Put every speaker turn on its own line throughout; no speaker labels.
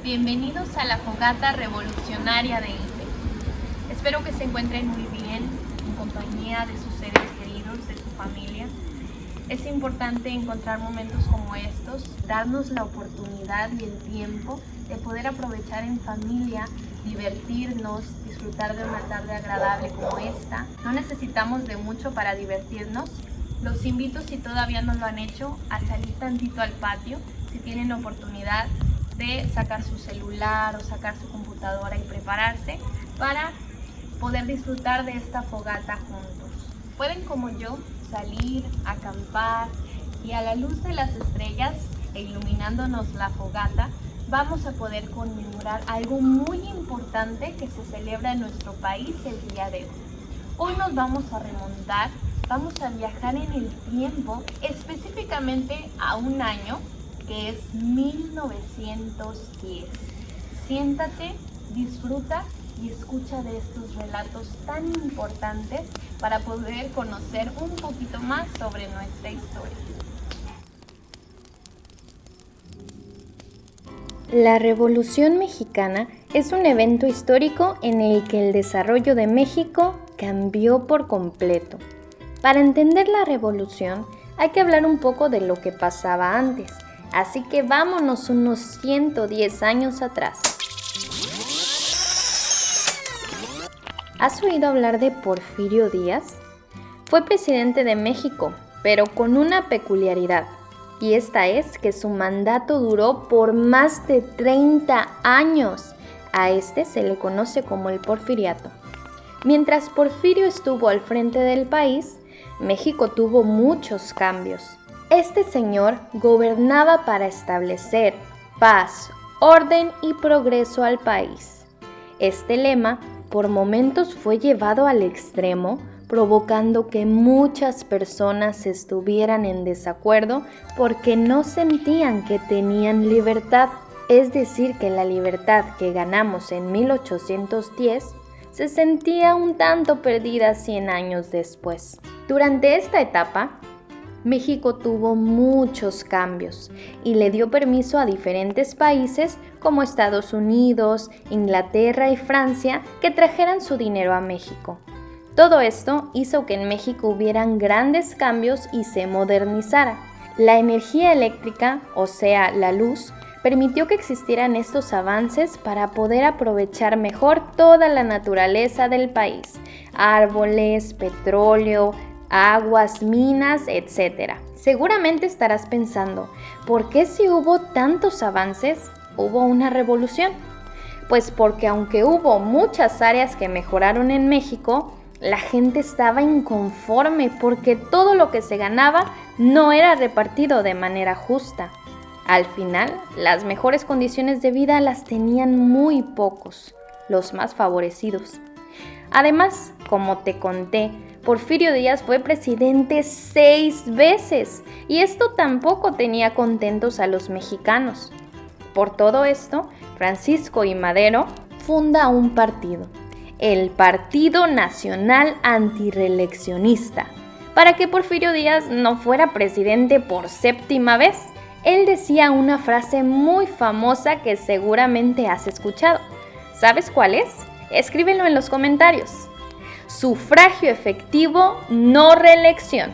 Bienvenidos a la fogata revolucionaria de IFE. Espero que se encuentren muy bien, en compañía de sus seres queridos, de su familia. Es importante encontrar momentos como estos, darnos la oportunidad y el tiempo de poder aprovechar en familia, divertirnos, disfrutar de una tarde agradable como esta. No necesitamos de mucho para divertirnos. Los invito, si todavía no lo han hecho, a salir tantito al patio, si tienen oportunidad de sacar su celular o sacar su computadora y prepararse para poder disfrutar de esta fogata juntos. Pueden, como yo, salir, acampar y a la luz de las estrellas e iluminándonos la fogata, vamos a poder conmemorar algo muy importante que se celebra en nuestro país el día de hoy. Hoy nos vamos a remontar, vamos a viajar en el tiempo, específicamente a un año que es 1910. Siéntate, disfruta y escucha de estos relatos tan importantes para poder conocer un poquito más sobre nuestra historia.
La Revolución Mexicana es un evento histórico en el que el desarrollo de México cambió por completo. Para entender la revolución hay que hablar un poco de lo que pasaba antes, así que vámonos unos 110 años atrás. ¿Has oído hablar de Porfirio Díaz? Fue presidente de México, pero con una peculiaridad. Y esta es que su mandato duró por más de 30 años. A este se le conoce como el Porfiriato. Mientras Porfirio estuvo al frente del país, México tuvo muchos cambios. Este señor gobernaba para establecer paz, orden y progreso al país. Este lema por momentos fue llevado al extremo, provocando que muchas personas estuvieran en desacuerdo porque no sentían que tenían libertad. Es decir, que la libertad que ganamos en 1810 se sentía un tanto perdida 100 años después. Durante esta etapa, México tuvo muchos cambios y le dio permiso a diferentes países como Estados Unidos, Inglaterra y Francia que trajeran su dinero a México. Todo esto hizo que en México hubieran grandes cambios y se modernizara. La energía eléctrica, o sea, la luz, permitió que existieran estos avances para poder aprovechar mejor toda la naturaleza del país: árboles, petróleo, aguas, minas, etc. Seguramente estarás pensando, ¿por qué si hubo tantos avances, hubo una revolución? Pues porque aunque hubo muchas áreas que mejoraron en México, la gente estaba inconforme porque todo lo que se ganaba no era repartido de manera justa. Al final, las mejores condiciones de vida las tenían muy pocos, los más favorecidos. Además, como te conté, Porfirio Díaz fue presidente 6 veces y esto tampoco tenía contentos a los mexicanos. Por todo esto, Francisco I. Madero funda un partido, el Partido Nacional Antirreeleccionista, para que Porfirio Díaz no fuera presidente por 7ª vez. Él decía una frase muy famosa que seguramente has escuchado. ¿Sabes cuál es? Escríbelo en los comentarios. Sufragio efectivo, no reelección.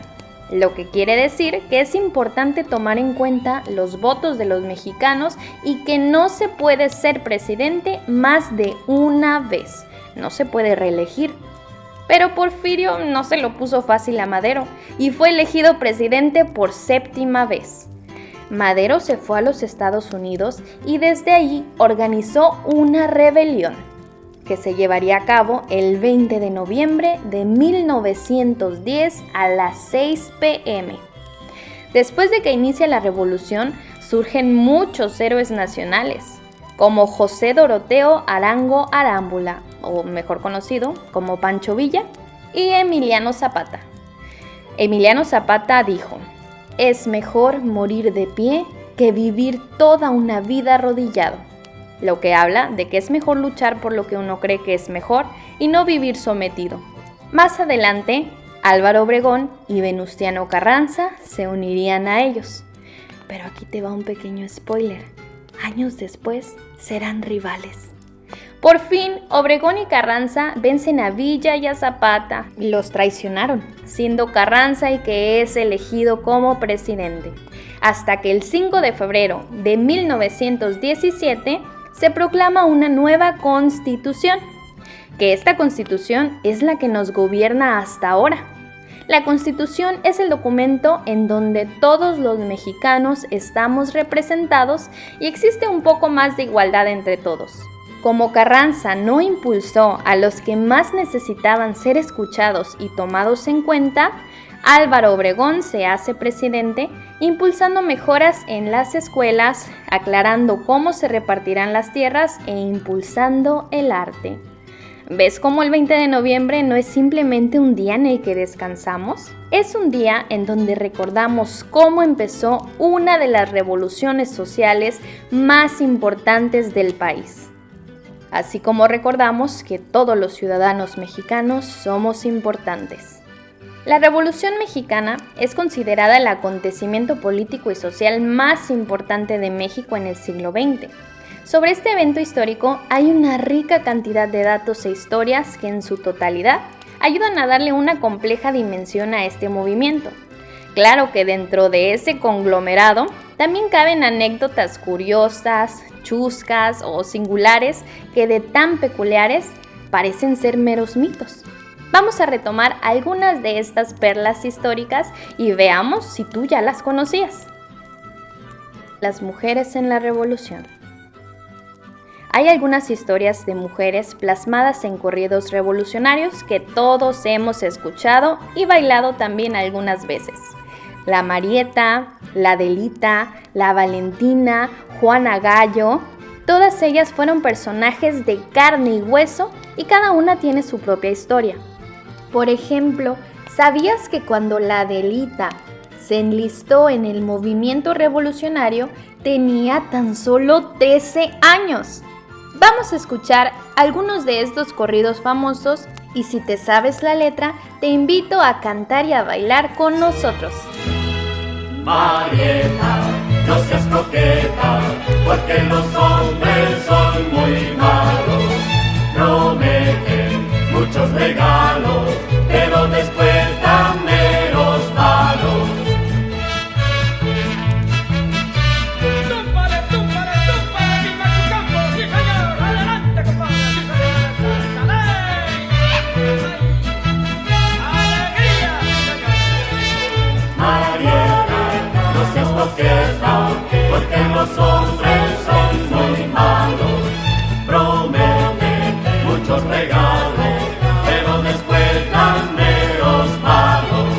Lo que quiere decir que es importante tomar en cuenta los votos de los mexicanos y que no se puede ser presidente más de una vez. No se puede reelegir. Pero Porfirio no se lo puso fácil a Madero y fue elegido presidente por 7ª vez. Madero se fue a los Estados Unidos y desde allí organizó una rebelión que se llevaría a cabo el 20 de noviembre de 1910 a las 6 p.m. Después de que inicia la revolución, surgen muchos héroes nacionales, como José Doroteo Arango Arámbula, o mejor conocido como Pancho Villa, y Emiliano Zapata. Emiliano Zapata dijo: «Es mejor morir de pie que vivir toda una vida arrodillado», lo que habla de que es mejor luchar por lo que uno cree que es mejor y no vivir sometido. Más adelante, Álvaro Obregón y Venustiano Carranza se unirían a ellos. Pero aquí te va un pequeño spoiler. años después serán rivales. Por fin, Obregón y Carranza vencen a Villa y a Zapata y los traicionaron, siendo Carranza el que es elegido como presidente, hasta que el 5 de febrero de 1917 se proclama una nueva constitución, que esta constitución es la que nos gobierna hasta ahora. La Constitución es el documento en donde todos los mexicanos estamos representados y existe un poco más de igualdad entre todos. Como Carranza no impulsó a los que más necesitaban ser escuchados y tomados en cuenta, Álvaro Obregón se hace presidente, impulsando mejoras en las escuelas, aclarando cómo se repartirán las tierras e impulsando el arte. ¿Ves cómo el 20 de noviembre no es simplemente un día en el que descansamos? Es un día en donde recordamos cómo empezó una de las revoluciones sociales más importantes del país. Así como recordamos que todos los ciudadanos mexicanos somos importantes. La Revolución Mexicana es considerada el acontecimiento político y social más importante de México en el siglo XX. Sobre este evento histórico hay una rica cantidad de datos e historias que en su totalidad ayudan a darle una compleja dimensión a este movimiento. Claro que dentro de ese conglomerado también caben anécdotas curiosas, chuscas o singulares que de tan peculiares parecen ser meros mitos. Vamos a retomar algunas de estas perlas históricas y veamos si tú ya las conocías. Las mujeres en la Revolución. Hay algunas historias de mujeres plasmadas en corridos revolucionarios que todos hemos escuchado y bailado también algunas veces. La Marieta, la Adelita, la Valentina, Juana Gallo, todas ellas fueron personajes de carne y hueso y cada una tiene su propia historia. Por ejemplo, ¿sabías que cuando la Adelita se enlistó en el movimiento revolucionario tenía tan solo 13 años? Vamos a escuchar algunos de estos corridos famosos y si te sabes la letra, te invito a cantar y a bailar con nosotros.
Marieta, no seas coqueta, porque los hombres son muy malos. Prometen muchos regalos, pero después dan meros palos. Porque los hombres son muy malos, prometen muchos regalos, pero después dan meros palos.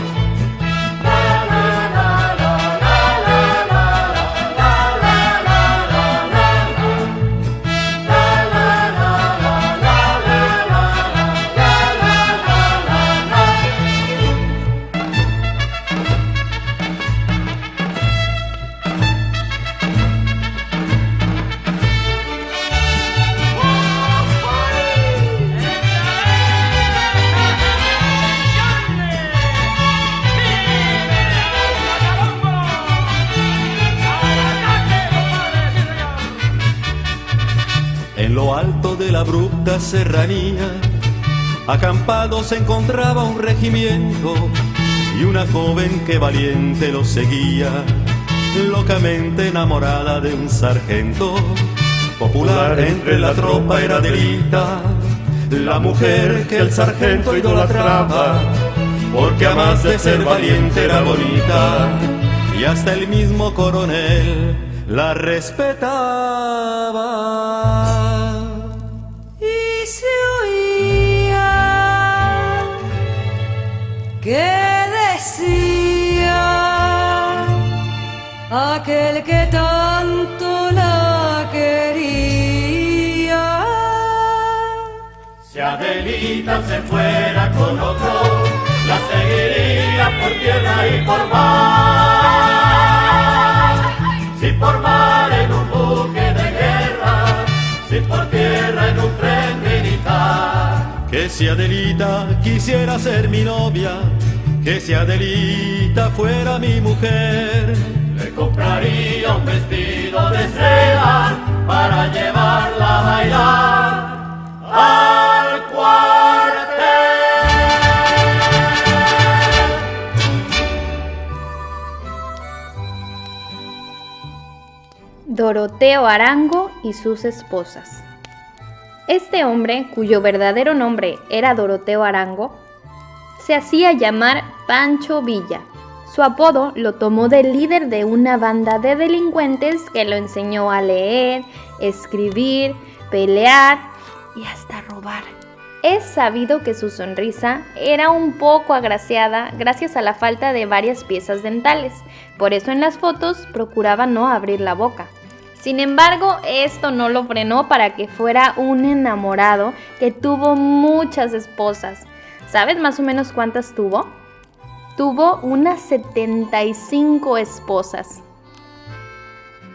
En lo alto de la abrupta serranía, acampado se encontraba un regimiento y una joven que valiente lo seguía, locamente enamorada de un sargento. Popular entre la tropa era Adelita, la mujer que el sargento idolatraba, porque a más de ser valiente era bonita, y hasta el mismo coronel la respetaba.
Y se oía que decía aquel que tanto la quería:
Si Adelita se fuera con otro, la seguiría por tierra y por mar. Si por mar en un buque de guerra, si por tierra en un tren militar.
Que si Adelita quisiera ser mi novia, que si Adelita fuera mi mujer,
Le compraría un vestido de seda para llevarla a bailar al cuartel.
Doroteo Arango y sus esposas. Este hombre, cuyo verdadero nombre era Doroteo Arango, se hacía llamar Pancho Villa. Su apodo lo tomó del líder de una banda de delincuentes que lo enseñó a leer, escribir, pelear y hasta robar. Es sabido que su sonrisa era un poco agraciada gracias a la falta de varias piezas dentales, por eso en las fotos procuraba no abrir la boca. Sin embargo, esto no lo frenó para que fuera un enamorado que tuvo muchas esposas. ¿Sabes más o menos cuántas tuvo? Tuvo unas 75 esposas.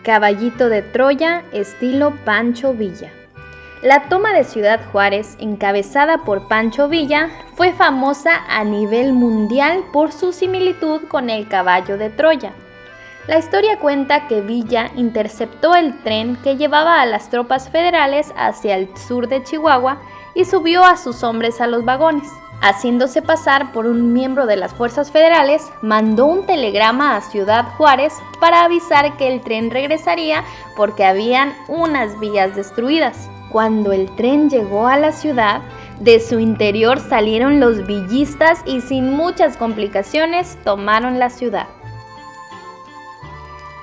Caballito de Troya, estilo Pancho Villa. La toma de Ciudad Juárez, encabezada por Pancho Villa, fue famosa a nivel mundial por su similitud con el caballo de Troya. La historia cuenta que Villa interceptó el tren que llevaba a las tropas federales hacia el sur de Chihuahua y subió a sus hombres a los vagones. Haciéndose pasar por un miembro de las fuerzas federales, mandó un telegrama a Ciudad Juárez para avisar que el tren regresaría porque habían unas vías destruidas. Cuando el tren llegó a la ciudad, de su interior salieron los villistas y sin muchas complicaciones tomaron la ciudad.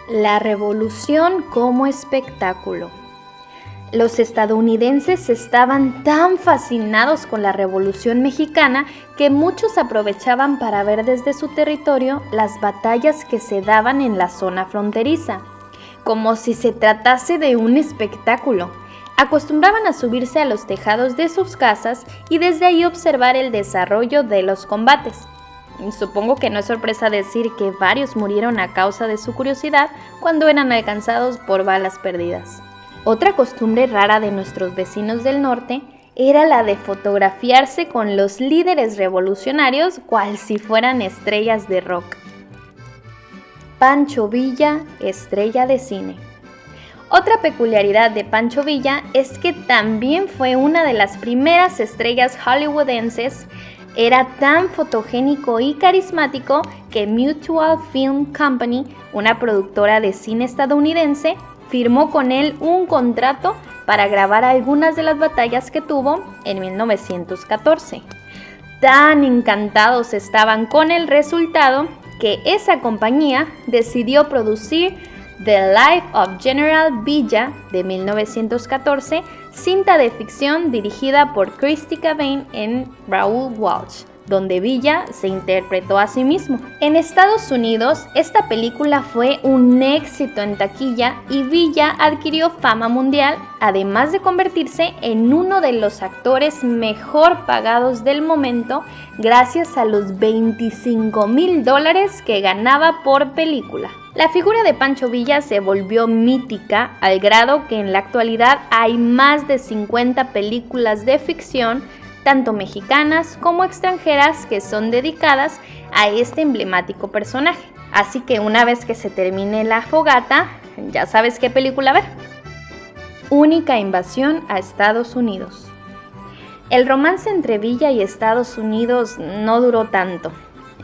La revolución como espectáculo. Los estadounidenses estaban tan fascinados con la Revolución Mexicana que muchos aprovechaban para ver desde su territorio las batallas que se daban en la zona fronteriza, como si se tratase de un espectáculo. Acostumbraban a subirse a los tejados de sus casas y desde ahí observar el desarrollo de los combates. Supongo que no es sorpresa decir que varios murieron a causa de su curiosidad cuando eran alcanzados por balas perdidas. Otra costumbre rara de nuestros vecinos del norte era la de fotografiarse con los líderes revolucionarios cual si fueran estrellas de rock. Pancho Villa, estrella de cine. Otra peculiaridad de Pancho Villa es que también fue una de las primeras estrellas hollywoodenses. Era tan fotogénico y carismático que Mutual Film Company, una productora de cine estadounidense, firmó con él un contrato para grabar algunas de las batallas que tuvo en 1914. Tan encantados estaban con el resultado que esa compañía decidió producir The Life of General Villa de 1914, cinta de ficción dirigida por Christy Cavane en Raoul Walsh, donde Villa se interpretó a sí mismo. En Estados Unidos, esta película fue un éxito en taquilla y Villa adquirió fama mundial, además de convertirse en uno de los actores mejor pagados del momento gracias a los $25,000 que ganaba por película. La figura de Pancho Villa se volvió mítica al grado que en la actualidad hay más de 50 películas de ficción, tanto mexicanas como extranjeras, que son dedicadas a este emblemático personaje. Así que una vez que se termine la fogata, ya sabes qué película ver. Única invasión a Estados Unidos. El romance entre Villa y Estados Unidos no duró tanto.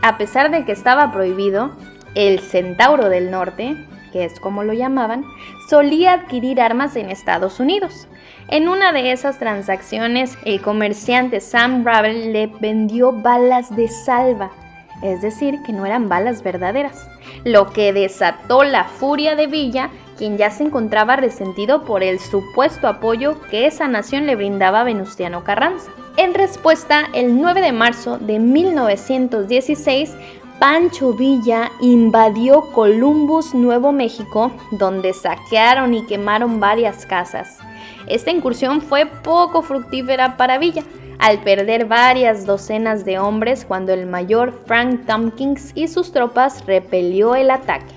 A pesar de que estaba prohibido, el Centauro del Norte, que es como lo llamaban, solía adquirir armas en Estados Unidos. En una de esas transacciones, el comerciante Sam Ravel le vendió balas de salva, es decir, que no eran balas verdaderas, lo que desató la furia de Villa, quien ya se encontraba resentido por el supuesto apoyo que esa nación le brindaba a Venustiano Carranza. En respuesta, el 9 de marzo de 1916, Pancho Villa invadió Columbus, Nuevo México, donde saquearon y quemaron varias casas. Esta incursión fue poco fructífera para Villa, al perder varias docenas de hombres cuando el mayor Frank Tompkins y sus tropas repelió el ataque.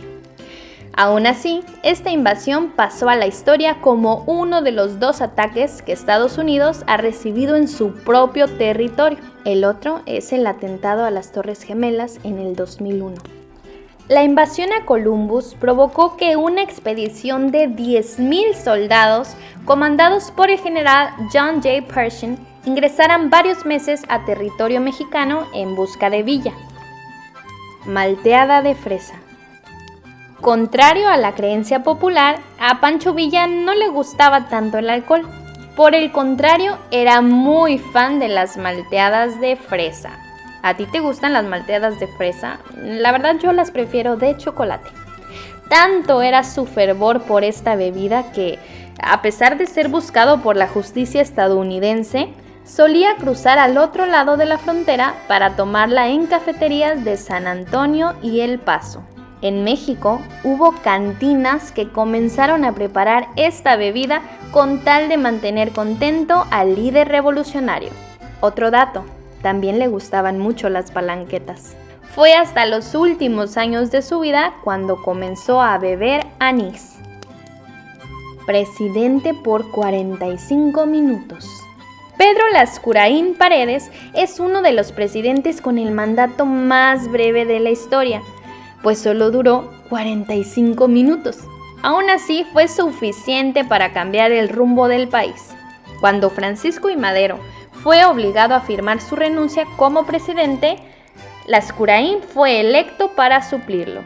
Aún así, esta invasión pasó a la historia como uno de los 2 ataques que Estados Unidos ha recibido en su propio territorio. El otro es el atentado a las Torres Gemelas en el 2001. La invasión a Columbus provocó que una expedición de 10,000 soldados, comandados por el general John J. Pershing, ingresaran varios meses a territorio mexicano en busca de Villa. Malteada de fresa. Contrario a la creencia popular, a Pancho Villa no le gustaba tanto el alcohol. Por el contrario, era muy fan de las malteadas de fresa. ¿A ti te gustan las malteadas de fresa? La verdad yo las prefiero de chocolate. Tanto era su fervor por esta bebida que, a pesar de ser buscado por la justicia estadounidense, solía cruzar al otro lado de la frontera para tomarla en cafeterías de San Antonio y El Paso. En México hubo cantinas que comenzaron a preparar esta bebida con tal de mantener contento al líder revolucionario. Otro dato, también le gustaban mucho las palanquetas. Fue hasta los últimos años de su vida cuando comenzó a beber anís. Presidente por 45 minutos. Pedro Lascurain Paredes es uno de los presidentes con el mandato más breve de la historia, pues solo duró 45 minutos. Aún así fue suficiente para cambiar el rumbo del país. Cuando Francisco I. Madero fue obligado a firmar su renuncia como presidente, Lascurain fue electo para suplirlo.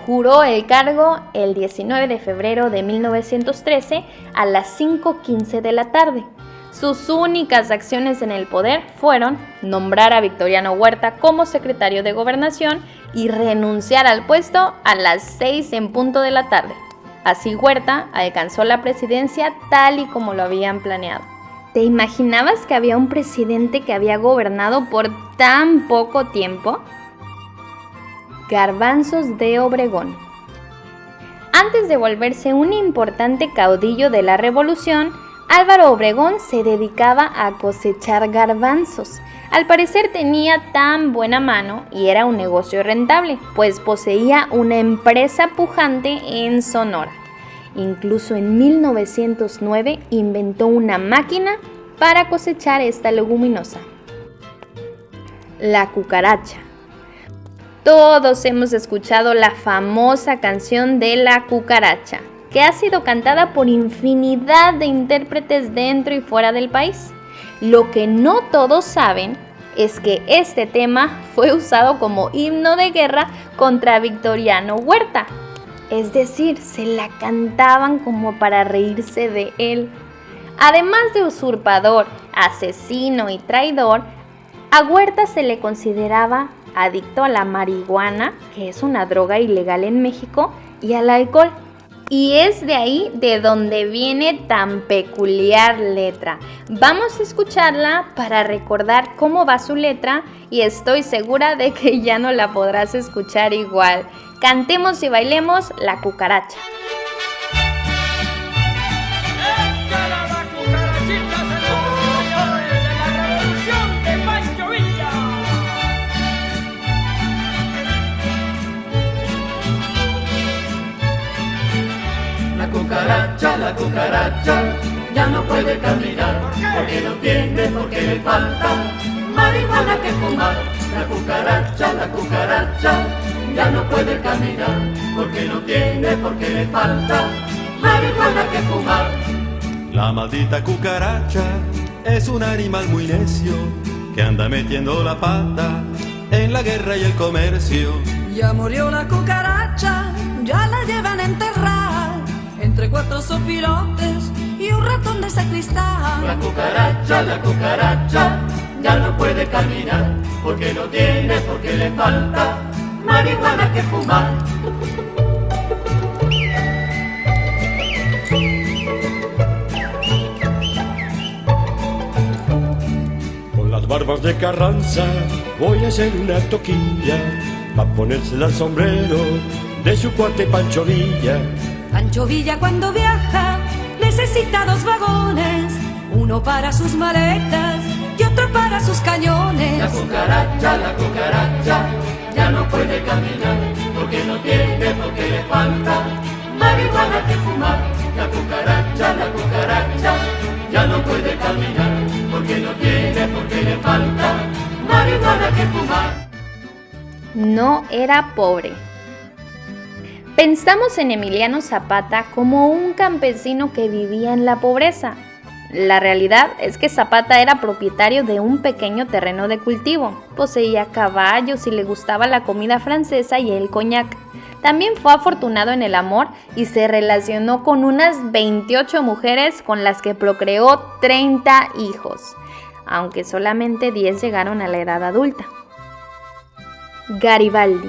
Juró el cargo el 19 de febrero de 1913 a las 5:15 de la tarde. Sus únicas acciones en el poder fueron nombrar a Victoriano Huerta como secretario de Gobernación y renunciar al puesto a las 6 en punto de la tarde. Así Huerta alcanzó la presidencia tal y como lo habían planeado. ¿Te imaginabas que había un presidente que había gobernado por tan poco tiempo? Garbanzos de Obregón. Antes de volverse un importante caudillo de la revolución, Álvaro Obregón se dedicaba a cosechar garbanzos. Al parecer tenía tan buena mano y era un negocio rentable, pues poseía una empresa pujante en Sonora. Incluso en 1909 inventó una máquina para cosechar esta leguminosa. La cucaracha. Todos hemos escuchado la famosa canción de La cucaracha, que ha sido cantada por infinidad de intérpretes dentro y fuera del país. Lo que no todos saben es que este tema fue usado como himno de guerra contra Victoriano Huerta. Es decir, se la cantaban como para reírse de él. Además de usurpador, asesino y traidor, a Huerta se le consideraba adicto a la marihuana, que es una droga ilegal en México, y al alcohol. Y es de ahí de donde viene tan peculiar letra. Vamos a escucharla para recordar cómo va su letra y estoy segura de que ya no la podrás escuchar igual. Cantemos y bailemos La cucaracha.
La cucaracha ya no puede caminar porque no tiene, porque le falta marihuana que fumar. La cucaracha ya no puede caminar porque no tiene, porque le falta marihuana que fumar.
La maldita cucaracha es un animal muy necio que anda metiendo la pata en la guerra y el comercio.
Ya murió la cucaracha, ya la llevan a enterrar entre 4 sopilotes y un ratón de sacristán.
La cucaracha ya no puede caminar porque no tiene, porque le falta marihuana que fumar.
Con las barbas de Carranza voy a hacer una toquilla pa' ponérsela al sombrero de su cuate Pancho Villa.
Pancho Villa cuando viaja necesita 2 vagones, uno para sus maletas y otro para sus cañones.
La cucaracha ya no puede caminar porque no tiene, porque le falta marihuana que fumar. La cucaracha ya no puede caminar porque no tiene, porque le falta marihuana que fumar.
No era pobre, Pensamos en Emiliano Zapata como un campesino que vivía en la pobreza. La realidad es que Zapata era propietario de un pequeño terreno de cultivo, poseía caballos y le gustaba la comida francesa y el coñac. También fue afortunado en el amor y se relacionó con unas 28 mujeres con las que procreó 30 hijos, aunque solamente 10 llegaron a la edad adulta. Garibaldi.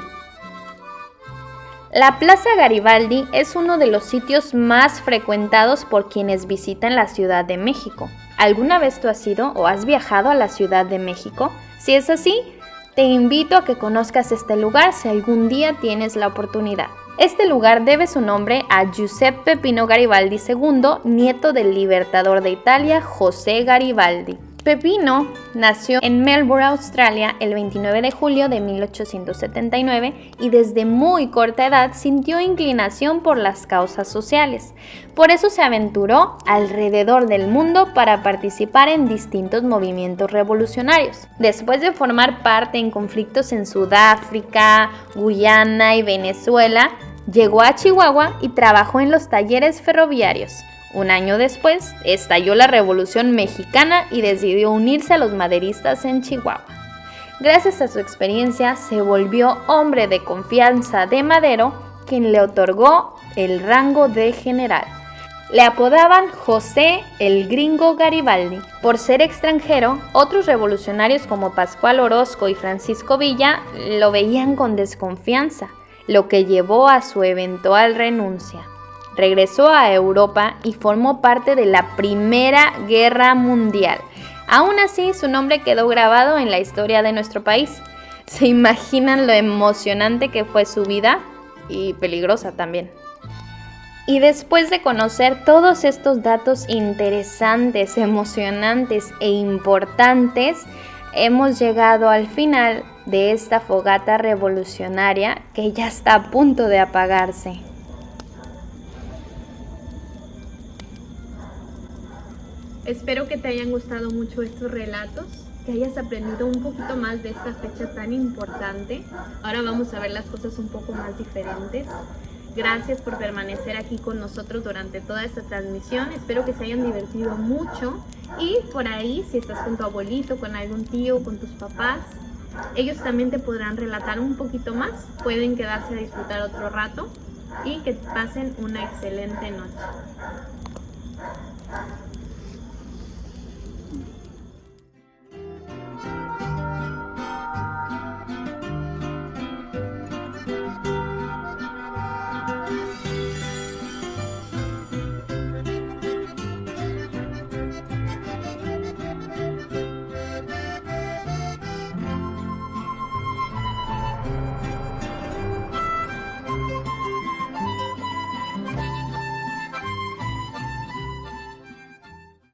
La Plaza Garibaldi es uno de los sitios más frecuentados por quienes visitan la Ciudad de México. ¿Alguna vez tú has ido o has viajado a la Ciudad de México? Si es así, te invito a que conozcas este lugar si algún día tienes la oportunidad. Este lugar debe su nombre a Giuseppe Pino Garibaldi II, nieto del libertador de Italia, José Garibaldi. Pepino nació en Melbourne, Australia, el 29 de julio de 1879 y desde muy corta edad sintió inclinación por las causas sociales. Por eso se aventuró alrededor del mundo para participar en distintos movimientos revolucionarios. Después de formar parte en conflictos en Sudáfrica, Guyana y Venezuela, llegó a Chihuahua y trabajó en los talleres ferroviarios. Un año después, estalló la Revolución Mexicana y decidió unirse a los maderistas en Chihuahua. Gracias a su experiencia, se volvió hombre de confianza de Madero, quien le otorgó el rango de general. Le apodaban José el Gringo Garibaldi. Por ser extranjero, otros revolucionarios como Pascual Orozco y Francisco Villa lo veían con desconfianza, lo que llevó a su eventual renuncia. Regresó a Europa y formó parte de la Primera Guerra Mundial. Aún así, su nombre quedó grabado en la historia de nuestro país. ¿Se imaginan lo emocionante que fue su vida? Y peligrosa también. Y después de conocer todos estos datos interesantes, emocionantes e importantes, hemos llegado al final de esta fogata revolucionaria que ya está a punto de apagarse.
Espero que te hayan gustado mucho estos relatos, que hayas aprendido un poquito más de esta fecha tan importante. Ahora vamos a ver las cosas un poco más diferentes. Gracias por permanecer aquí con nosotros durante toda esta transmisión. Espero que se hayan divertido mucho. Y por ahí, si estás con tu abuelito, con algún tío, con tus papás, ellos también te podrán relatar un poquito más. Pueden quedarse a disfrutar otro rato y que pasen una excelente noche.